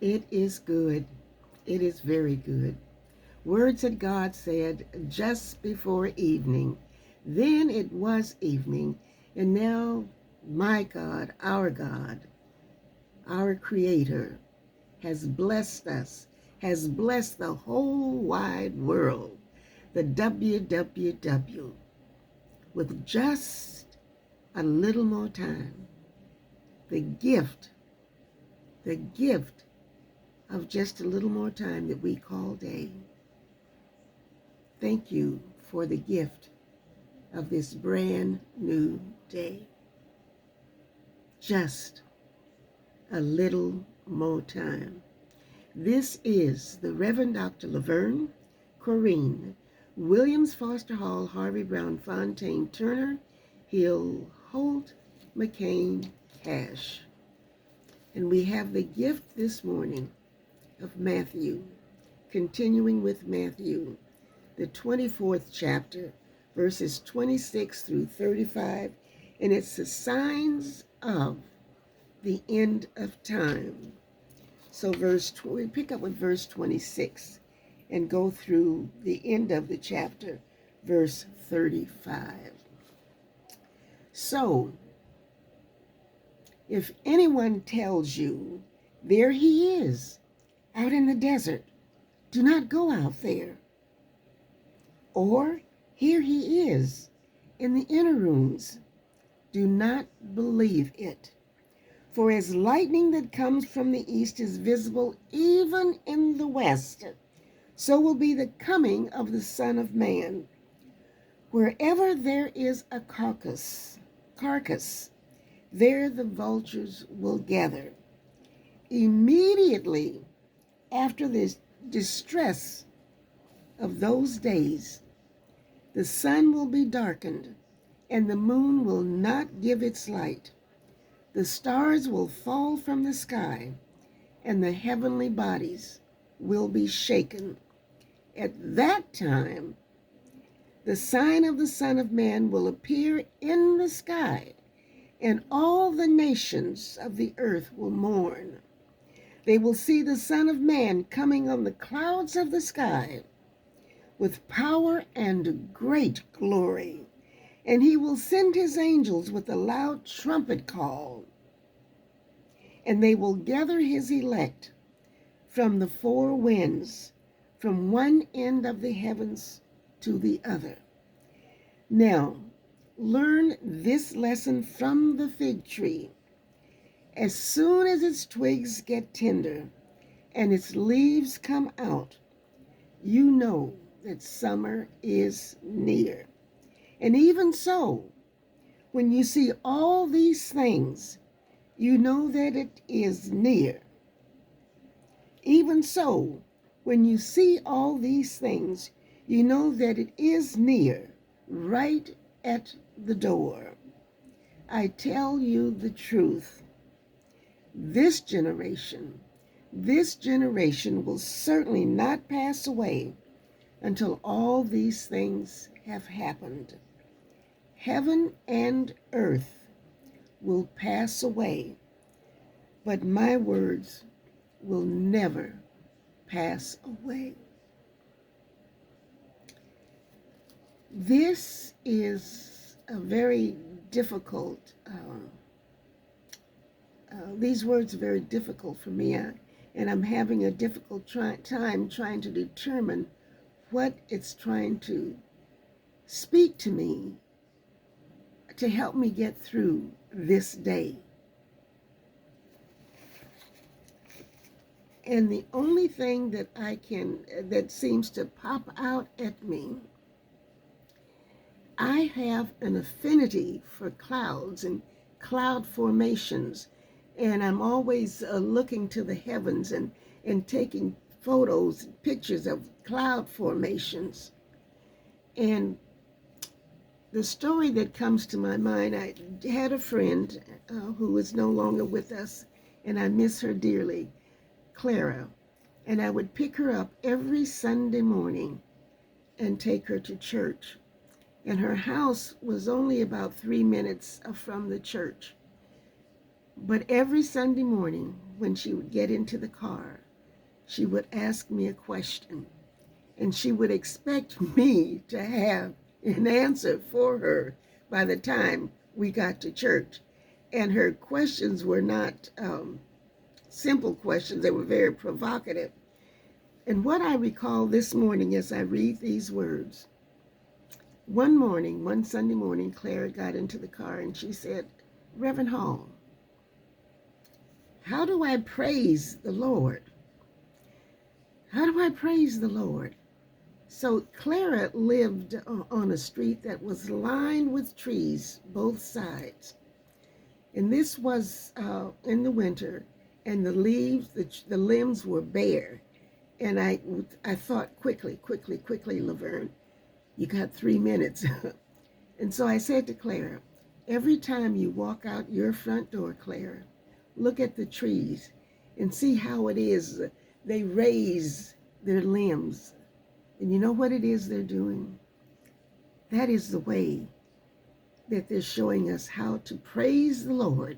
It is good. It is very good. Words that God said just before evening. Then it was evening, and now my God, our Creator, has blessed us, has blessed the whole wide world, the WWW, with just a little more time. The gift of just a little more time that we call day. Thank you for the gift of this brand new day. Just a little more time. This is the Reverend Dr. Laverne Corrine, Williams Foster Hall, Harvey Brown Fontaine Turner, Hill Holt, McCain Cash. And we have the gift this morning of Matthew, continuing with Matthew, the 24th chapter, verses 26 through 35, and it's the signs of the end of time. So we pick up with verse 26 and go through the end of the chapter, verse 35. So, if anyone tells you, there he is, out in the desert, do not go out there. Or, here he is, in the inner rooms, do not believe it. For as lightning that comes from the east is visible even in the west, so will be the coming of the Son of Man. Wherever there is a carcass, there the vultures will gather. Immediately after the distress of those days, the sun will be darkened, and the moon will not give its light. The stars will fall from the sky, and the heavenly bodies will be shaken. At that time, the sign of the Son of Man will appear in the sky, and all the nations of the earth will mourn. They will see the Son of Man coming on the clouds of the sky with power and great glory. And he will send his angels with a loud trumpet call, and they will gather his elect from the four winds, from one end of the heavens to the other. Now, learn this lesson from the fig tree. As soon as its twigs get tender and its leaves come out, you know that summer is near. And even so, when you see all these things, you know that it is near. Even so, when you see all these things, you know that it is near, right at the door. I tell you the truth. This generation will certainly not pass away until all these things have happened. Heaven and earth will pass away, but my words will never pass away. This is a very difficult, these words are very difficult for me, and I'm having a difficult time trying to determine what it's trying to speak to me to help me get through this day. And the only thing that seems to pop out at me, I have an affinity for clouds and cloud formations, and I'm always looking to the heavens and taking photos, pictures of cloud formations. And the story that comes to my mind, I had a friend who is no longer with us, and I miss her dearly, Clara, and I would pick her up every Sunday morning and take her to church. And her house was only about 3 minutes from the church. But every Sunday morning when she would get into the car, she would ask me a question, and she would expect me to have an answer for her by the time we got to church. And her questions were not simple questions, they were very provocative. And what I recall this morning as I read these words, one Sunday morning, Clara got into the car and she said, Reverend Hall, how do I praise the Lord? How do I praise the Lord? So Clara lived on a street that was lined with trees, both sides. And this was in the winter, and the leaves, the limbs were bare. And I thought, quickly, Laverne, you got 3 minutes. And so I said to Clara, every time you walk out your front door, Clara, look at the trees and see how it is they raise their limbs. And you know what it is they're doing? That is the way that they're showing us how to praise the Lord,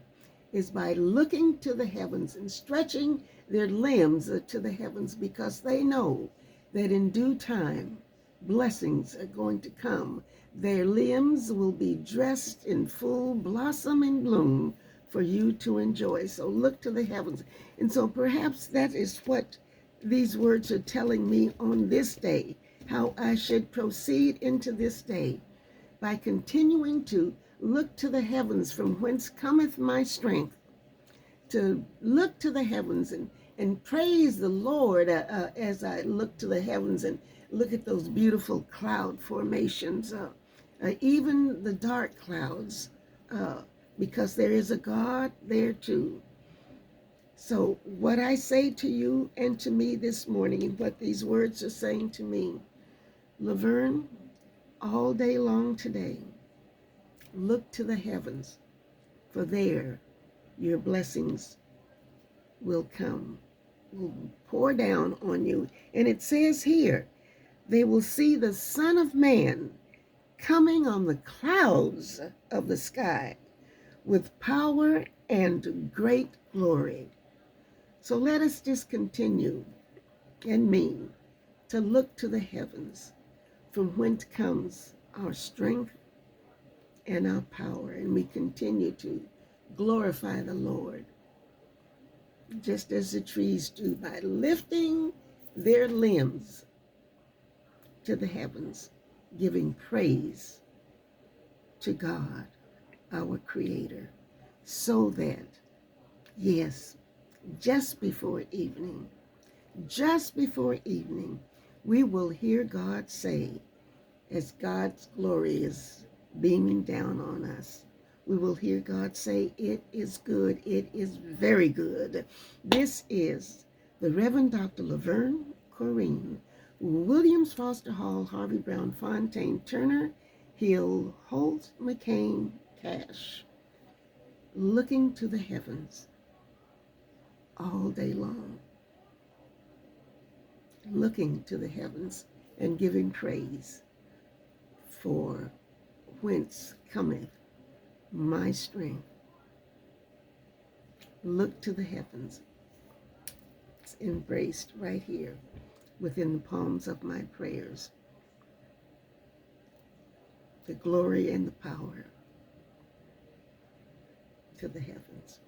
is by looking to the heavens and stretching their limbs to the heavens, because they know that in due time blessings are going to come. Their limbs will be dressed in full blossom and bloom for you to enjoy. So look to the heavens. And so perhaps that is what these words are telling me on this day, how I should proceed into this day by continuing to look to the heavens from whence cometh my strength, to look to the heavens and praise the Lord as I look to the heavens and look at those beautiful cloud formations, even the dark clouds, because there is a God there too. So what I say to you and to me this morning, and what these words are saying to me, Laverne, all day long today, look to the heavens, for there your blessings will come, will pour down on you. And it says here, they will see the Son of Man coming on the clouds of the sky with power and great glory. So let us just continue and mean to look to the heavens, from whence comes our strength and our power. And we continue to glorify the Lord, just as the trees do, by lifting their limbs to the heavens, giving praise to God, our Creator, so that, yes, just before evening, we will hear God say, as God's glory is beaming down on us, we will hear God say, it is good, it is very good. This is the Reverend Dr. Laverne Corrine, Williams Foster Hall, Harvey Brown Fontaine, Turner Hill, Holt, McCain, Cash, looking to the heavens all day long, looking to the heavens and giving praise, for whence cometh my strength. Look to the heavens. It's embraced right here within the palms of my prayers. The glory and the power to the heavens.